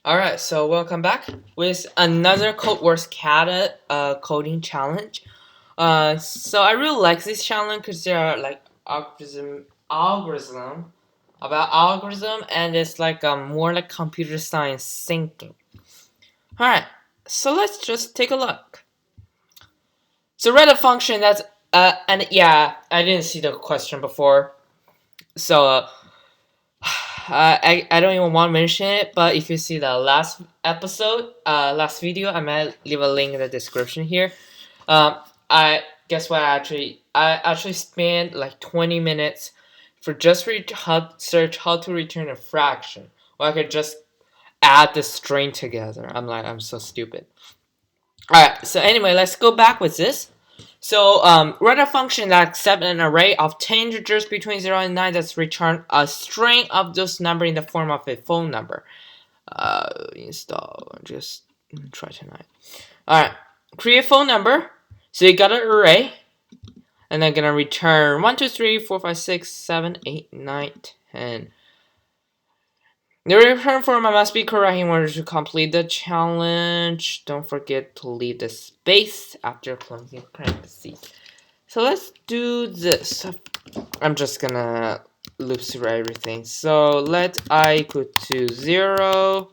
Alright, so welcome back with another Code Wars Cat coding challenge. So I really like this challenge because there are like algorithm about algorithm, and it's like more like computer science thinking. Alright, so let's just take a look. So write a function that's and yeah, I didn't see the question before, so I don't even want to mention it, but if you see the last episode, last video, I might leave a link in the description here. I guess what I actually spent like 20 minutes for just search how to return a fraction, or I could just add the string together. I'm so stupid. Alright, so anyway, let's go back with this. So, write a function that accepts an array of 10 integers between 0 and 9 that's return a string of those numbers in the form of a phone number. Install, just try tonight. Alright, create a phone number. So you got an array, and I'm gonna return 1, 2, 3, 4, 5, 6, 7, 8, 9, 10. The return format must be correct in order to complete the challenge. Don't forget to leave the space after closing parentheses. So let's do this. I'm just gonna loop through everything. So let I equal to 0.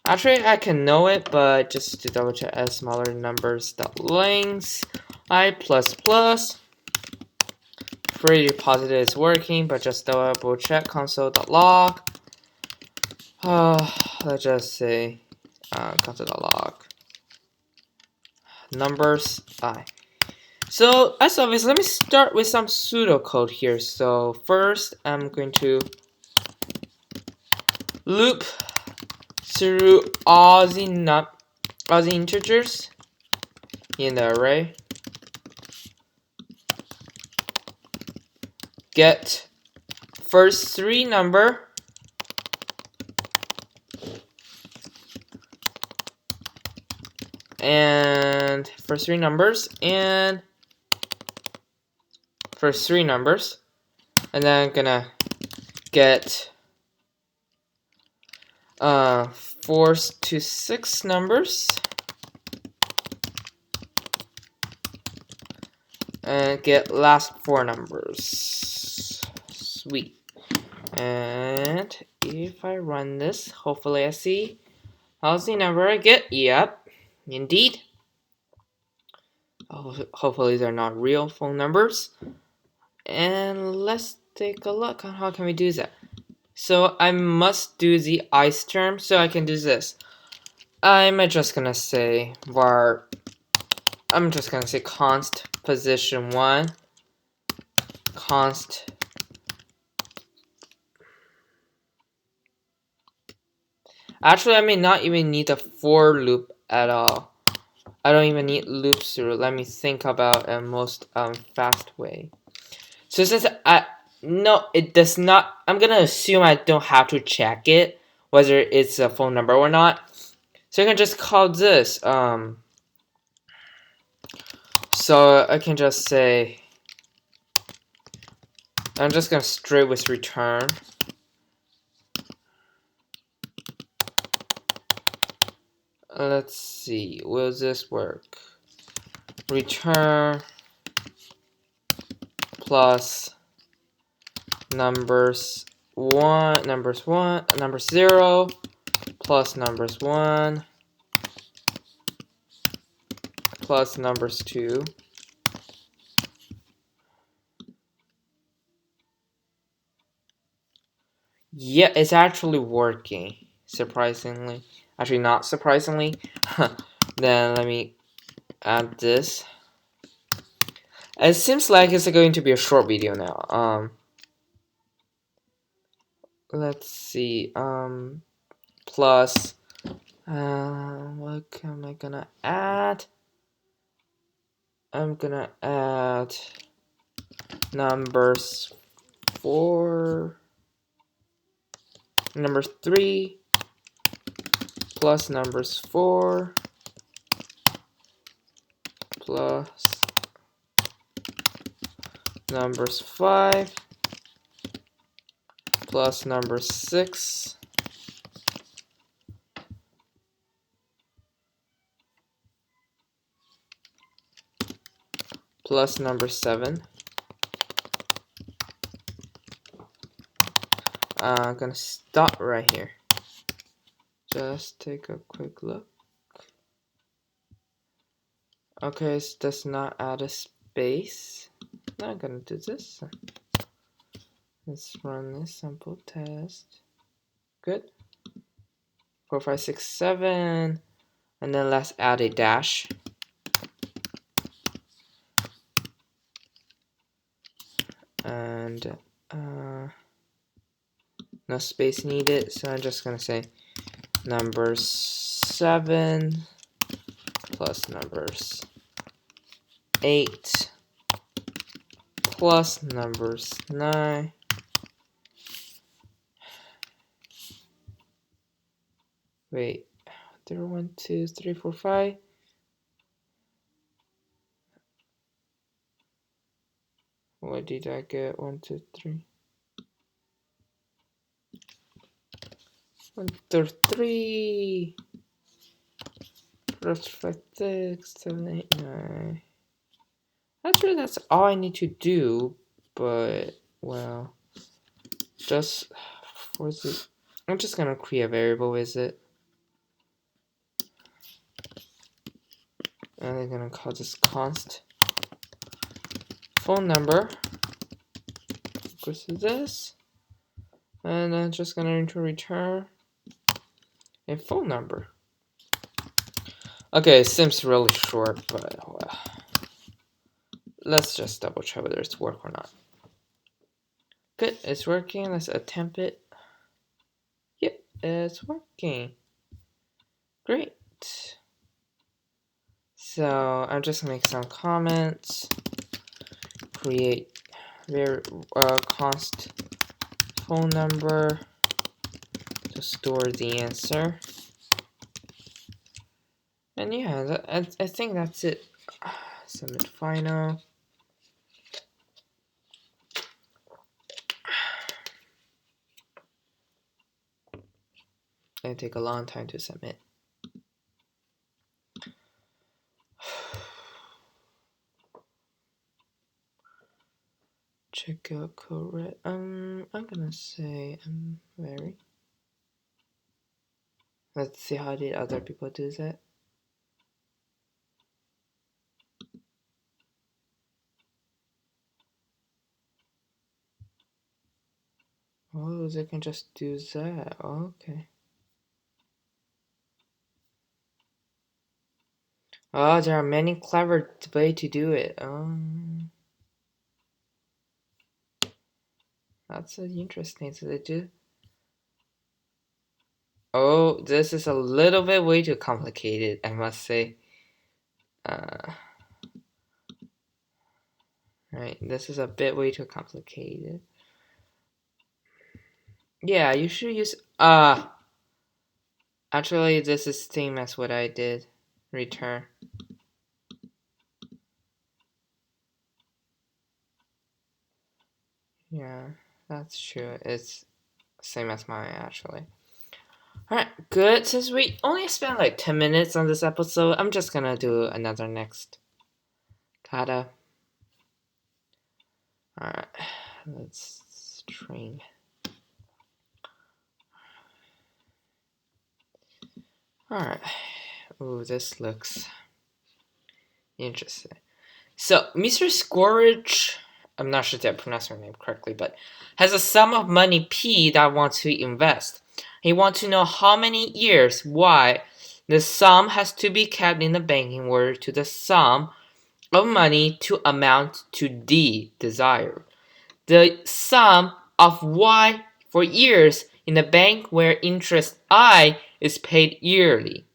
Actually, I can know it, but just to double check, as smaller numbers dot lengths I plus plus. Pretty positive it's working, but just double check console.log. Let's just say console.log numbers I. So as always, let me start with some pseudocode here. So first, I'm going to loop through all the integers in the array. Get first 3 number and first 3 numbers and first 3 numbers, and then I'm gonna get 4 to 6 numbers and get last 4 numbers. Sweet. And if I run this, hopefully I see how's the number I get. Yep, indeed. Hopefully they're not real phone numbers. And let's take a look on how can we do that. So I must do the ice term, so I can do this. I'm just gonna say const position 1, const actually I may not even need a for loop at all. I don't even need loops through. Let me think about a most fast way. So since no, it does not, I'm gonna assume I don't have to check it whether it's a phone number or not. So I can just call this so I can just say, I'm just gonna straight with return. Let's see, will this work? Return plus numbers 0 plus numbers 1 plus numbers 2. Yeah, it's actually working, surprisingly. Actually, not surprisingly. Then let me add this. It seems like it's going to be a short video now. Let's see. Plus, what am I gonna add? I'm gonna add numbers 4, number 3, plus numbers 4, plus numbers 5, plus number 6, plus number 7. I'm gonna stop right here. Just take a quick look. Okay, so does not add a space. Now I'm gonna do this. Let's run this sample test. Good. 4, 5, 6, 7. And then let's add a dash. And no space needed, so I'm just gonna say number 7 plus numbers 8 plus numbers 9. Wait, there 1, 2, 3, 4, 5. What did I get? 1, 2, 3. 1, 2, 3. 4, 5, 6, 7, 8, 9. Actually, that's all I need to do, but well, just for the, I'm just gonna create a variable with it, and I'm gonna call this const phone number equals to this, and I'm just gonna return a phone number. Okay, it seems really short, but well, let's just double check whether it's work or not. Good, it's working. Let's attempt it. Yep, it's working. Great. So I'm just gonna make some comments. Create const phone number to store the answer. And yeah, I think that's it. Submit final. It'll take a long time to submit. Check out correct. I'm gonna say I'm very. Let's see how did other people do that. Oh, they can just do that. Okay. Oh, there are many clever ways to do it. That's interesting. So they do. Oh, this is a little bit way too complicated, I must say. Right, this is a bit way too complicated. Yeah, you should use actually this is same as what I did. Return. Yeah, that's true. It's same as mine actually. Alright, good. Since we only spent like 10 minutes on this episode, I'm just gonna do another next. Tada. Alright, let's train. Alright. Ooh, this looks interesting. So, Mr. Scourge, I'm not sure if I pronounced her name correctly, but has a sum of money P that wants to invest. He wants to know how many years, why the sum has to be kept in the bank in order to the sum of money to amount to D desired. The sum of Y for years in the bank where interest I is paid yearly.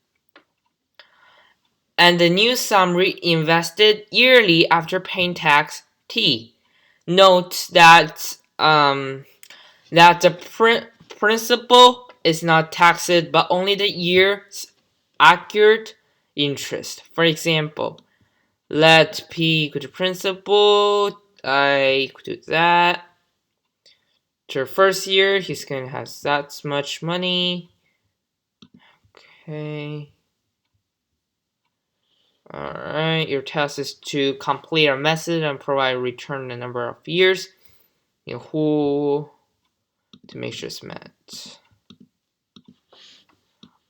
And the new sum reinvested yearly after paying tax T. Note that the principal is not taxed, but only the year's accurate interest. For example, let P equal to principal, I equal to that. To the first year, he's going to have that much money. Okay. Alright, your task is to complete a method and provide return the number of years in whole to make sure it's met.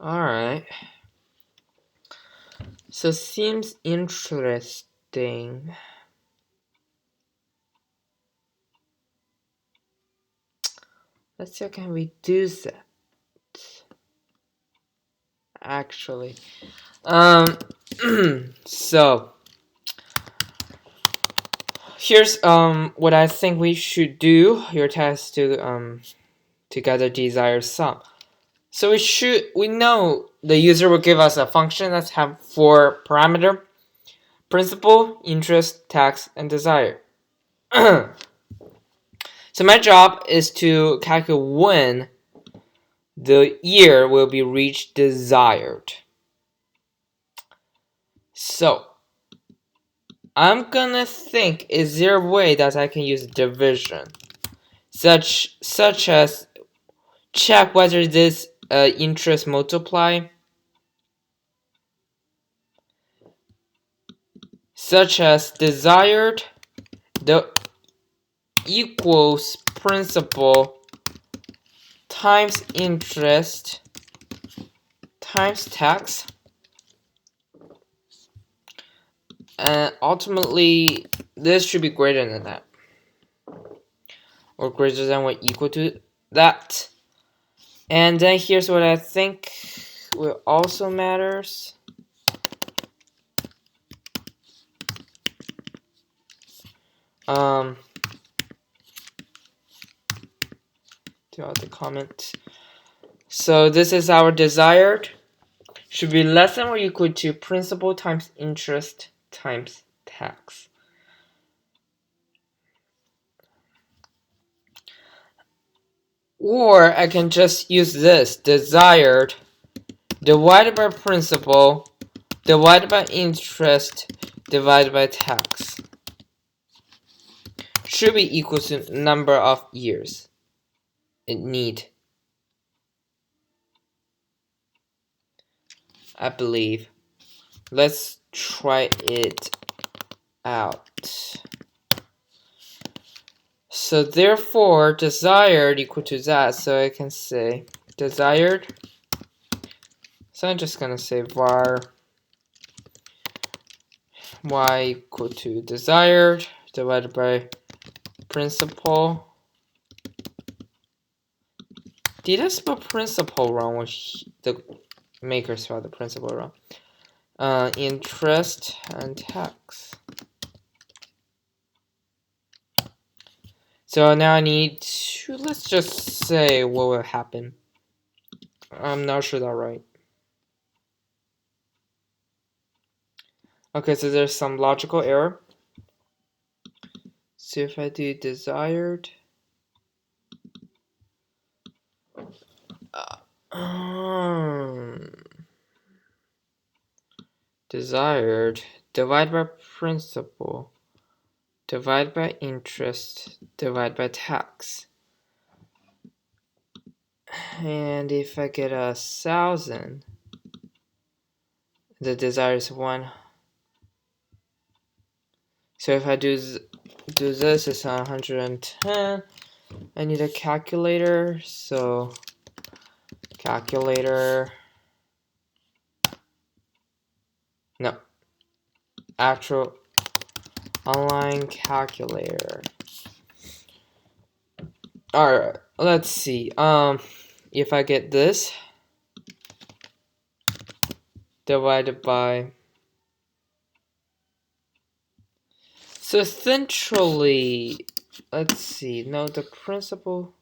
Alright. So seems interesting. Let's see how can we do that. Actually. So here's what I think we should do. Your task to get the desired sum. So we know the user will give us a function that have 4 parameters: principal, interest, tax, and desire. So my job is to calculate when the year will be reached desired. So I'm gonna think, is there a way that I can use division, such as check whether this interest multiply, such as desired the equals principal times interest times tax, and ultimately this should be greater than that, or greater than or equal to that. And then here's what I think will also matters. Throughout the comment. So this is our desired. Should be less than or equal to principal times interest times tax. Or I can just use this, desired divided by principal divided by interest divided by tax should be equal to number of years it need. I believe. Let's try it out. So therefore, desired equal to that. So I can say desired. So I'm just gonna say var y equal to desired divided by principal. Did I spell principal wrong? Or the maker spelled the principal wrong? Interest and tax. So now I need to, let's just say what will happen. I'm not sure that's right. Okay, so there's some logical error. So if I do desired, desired divide by principal divide by interest divide by tax, and if I get 1,000, the desired is 1. So if I do this, it's 110. I need a calculator, so calculator, no, actual online calculator. Alright, let's see. If I get this divided by, so essentially, let's see, no, the principal,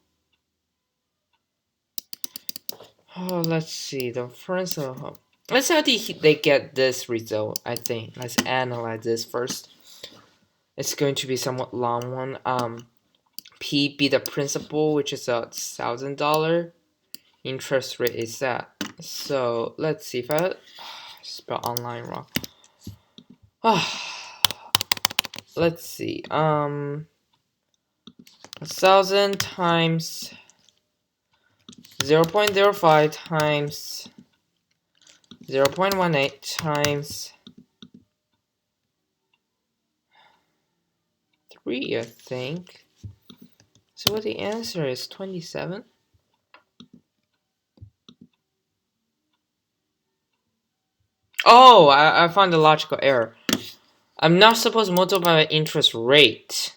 oh, let's see, the principal, let's see how they get this result, I think. Let's analyze this first. It's going to be somewhat long one. P be the principal, which is $1,000. Interest rate is that. So let's see if I spell online wrong. Let's see. 1,000 times 0.05 times 0.18 times 3, I think. So what the answer is 27? Oh, I found the logical error. I'm not supposed to multiply by interest rate.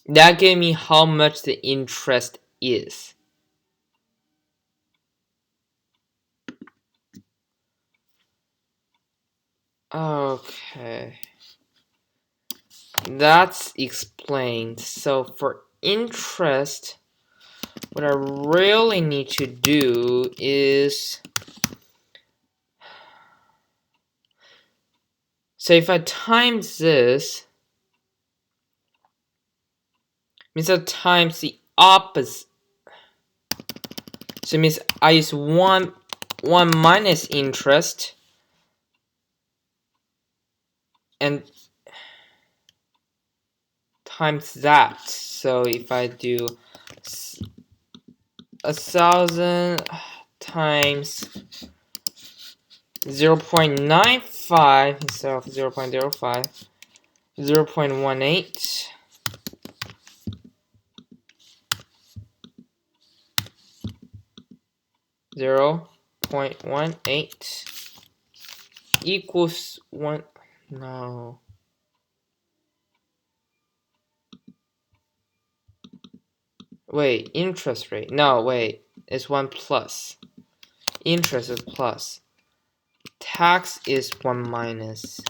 That gave me how much the interest is. Okay. That's explained. So for interest, what I really need to do is, so if I times this, means I times the opposite. So it means I use 1 minus interest and times that. So if I do 1,000 times 0.95 instead of 0.05, 0.18, 0.18 equals 1. No. Wait, interest rate. No, wait. It's 1 plus. Interest is plus. Tax is 1 minus.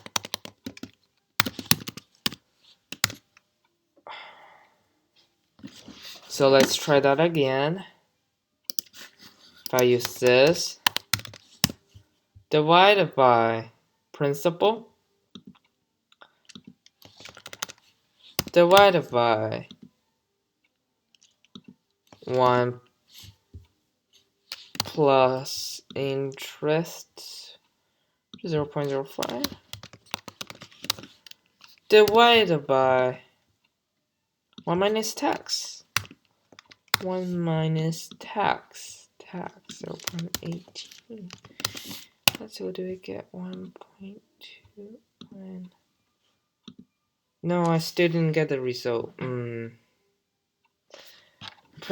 So let's try that again. If I use this, divided by principal, divided by 1 plus interest, 0.05, divided by 1 minus tax, 1 minus tax, 0.18. Let's see, what do we get? 1.21. No, I still didn't get the result. Pretty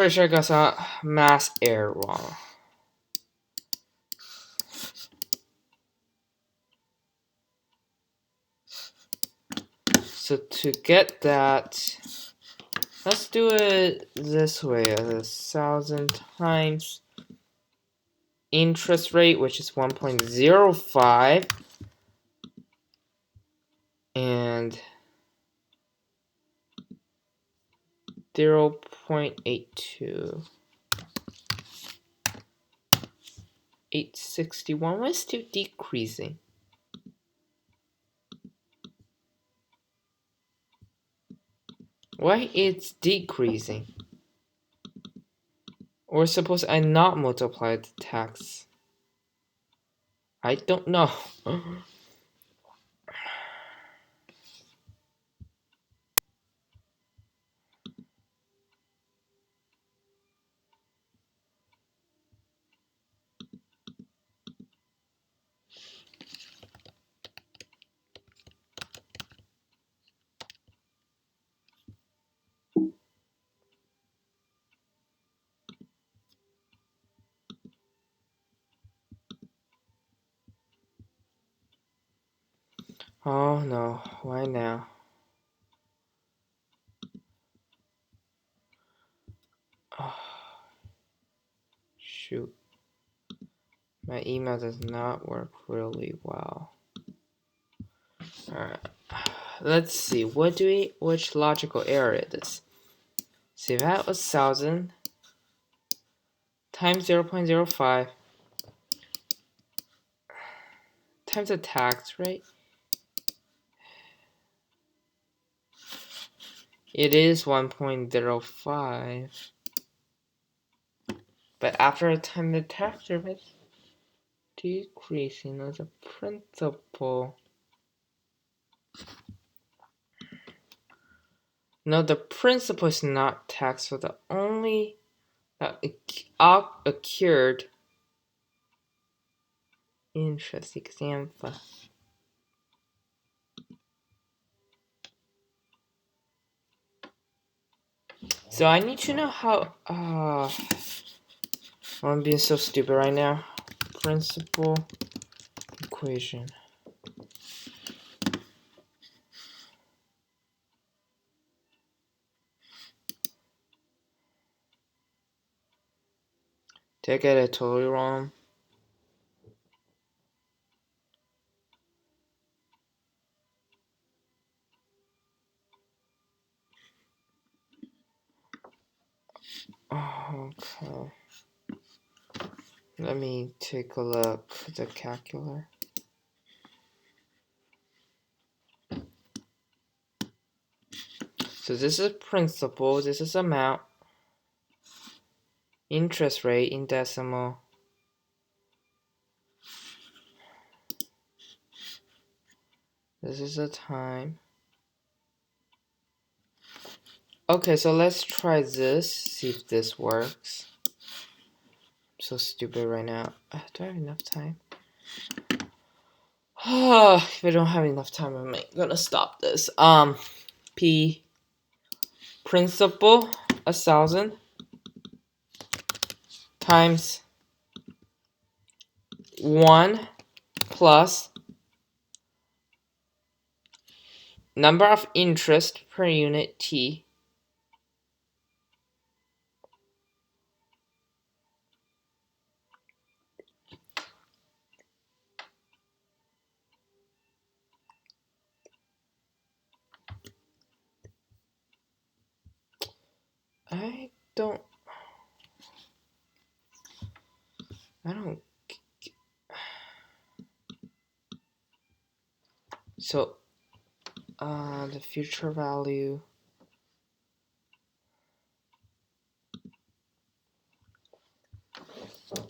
sure I got some math error wrong. So to get that, let's do it this way: 1,000 times interest rate, which is 1.05, and 0.82. 861. Why is it still decreasing? Why it's decreasing? Or suppose I not multiply the tax? I don't know. Oh no, why now? Oh, shoot. My email does not work really well. Alright. Let's see. Which logical error is this? See, that was 1,000 times 0.05 times the tax rate. It is 1.05. But after a time, the tax rate is decreasing as a principal. No, the principal is not taxed, so the only occurred interest example. So I need to know how. I'm being so stupid right now. Principal equation. Did I get it totally wrong? Okay. Let me take a look at the calculator. So this is principal, this is amount, interest rate in decimal. This is the time. Okay, so let's try this, see if this works. I'm so stupid right now. Do I have enough time? If I don't have enough time, I'm gonna stop this. P principal 1,000 times 1 plus number of interest per unit T I don't so the future value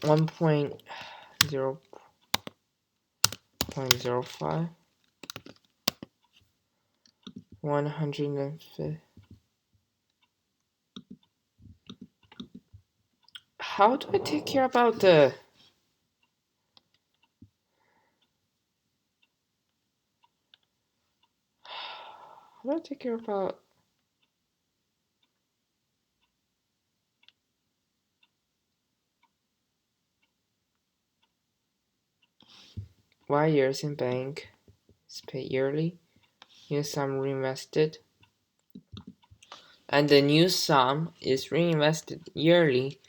1.0.05 150. How do I take care about the how do I take care about why years in bank is paid yearly, new sum reinvested, and the new sum is reinvested yearly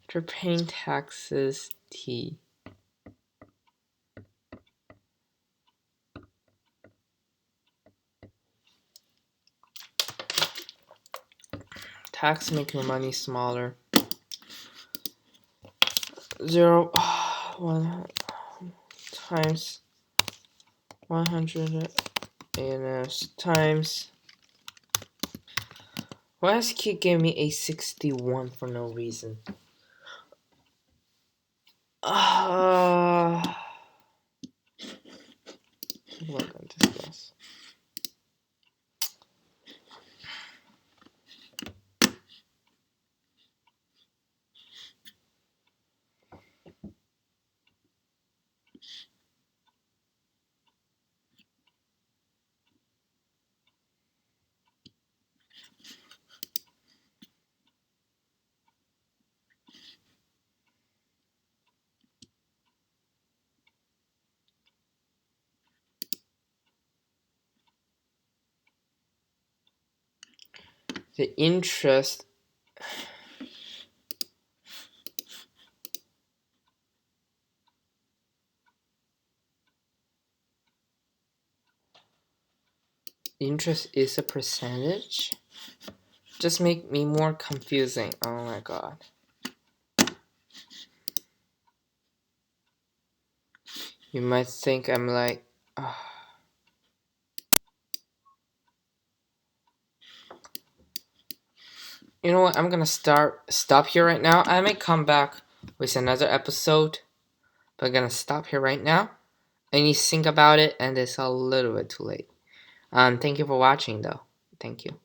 after paying taxes T. Tax make your money smaller. 1 times 100 ANS times. Why does Kid give me a 61 for no reason? Look at this class. The interest is a percentage? Just make me more confusing. Oh my god. You might think I'm like You know what? I'm gonna stop here right now. I may come back with another episode, but I'm gonna stop here right now. I need to think about it, and it's a little bit too late. Thank you for watching, though. Thank you.